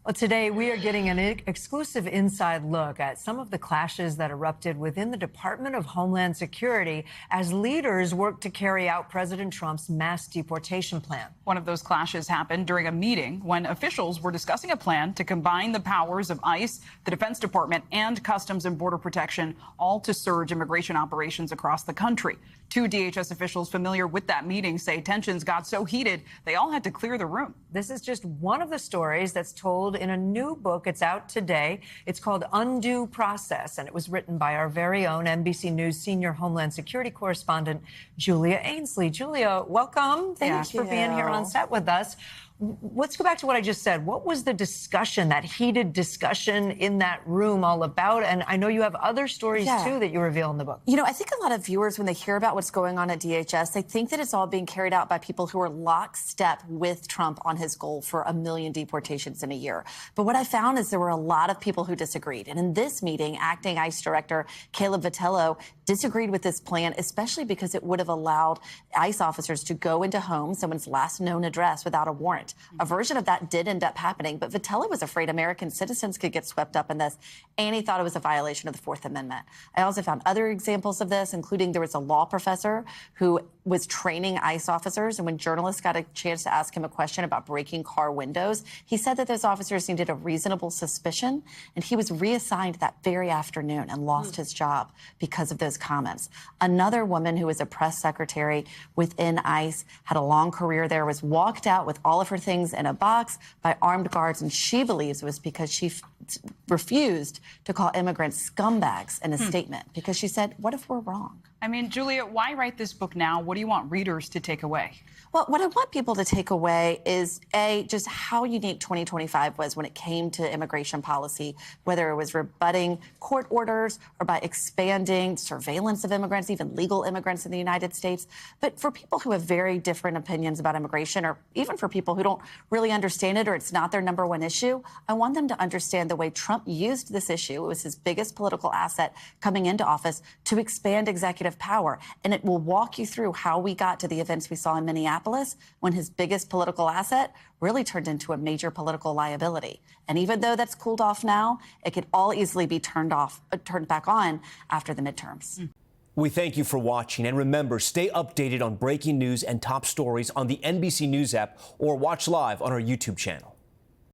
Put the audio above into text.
Well, today we are getting an exclusive inside look at some of the clashes that erupted within the Department of Homeland Security as leaders work to carry out President Trump's mass deportation plan. One of those clashes happened during a meeting when officials were discussing a plan to combine the powers of ICE, the Defense Department, and Customs and Border Protection, all to surge immigration operations across the country. Two DHS officials familiar with that meeting say tensions got so heated they all had to clear the room. This is just one of the stories that's told in a new book. It's out today. It's called Undue Process, and it was written by our very own NBC News senior Homeland Security correspondent, Julia Ainsley. Julia, welcome. Thanks for being here on set with us. Let's go back to what I just said. What was the discussion, that heated discussion in that room all about? And I know you have other stories, too, that you reveal in the book. You know, I think a lot of viewers, when they hear about what's going on at DHS, they think that it's all being carried out by people who are lockstep with Trump on his goal for 1 million deportations in a year. But what I found is there were a lot of people who disagreed. And in this meeting, acting ICE Director Caleb Vitello disagreed with this plan, especially because it would have allowed ICE officers to go into homes, someone's last known address, without a warrant. A version of that did end up happening, but Vitello was afraid American citizens could get swept up in this, and he thought it was a violation of the Fourth Amendment. I also found other examples of this, including there was a law professor who was training ICE officers, and when journalists got a chance to ask him a question about breaking car windows, he said that those officers needed a reasonable suspicion, and he was reassigned that very afternoon and lost his job because of those comments. Another woman who was a press secretary within ICE, had a long career there, was walked out with all of her things in a box by armed guards, and she believes it was because she refused to call immigrants scumbags in a statement, because she said, what if we're wrong? I mean, Julia, why write this book now? What do you want readers to take away? Well, what I want people to take away is, A, just how unique 2025 was when it came to immigration policy, whether it was rebutting court orders or by expanding surveillance of immigrants, even legal immigrants in the United States. But for people who have very different opinions about immigration, or even for people who don't really understand it or it's not their number one issue, I want them to understand the way Trump used this issue. It was his biggest political asset coming into office to expand executive power. And it will walk you through how we got to the events we saw in Minneapolis, when his biggest political asset really turned into a major political liability. And even though that's cooled off now, it could all easily be turned back on after the midterms. We thank you for watching, and remember, stay updated on breaking news and top stories on the NBC News app or watch live on our YouTube channel.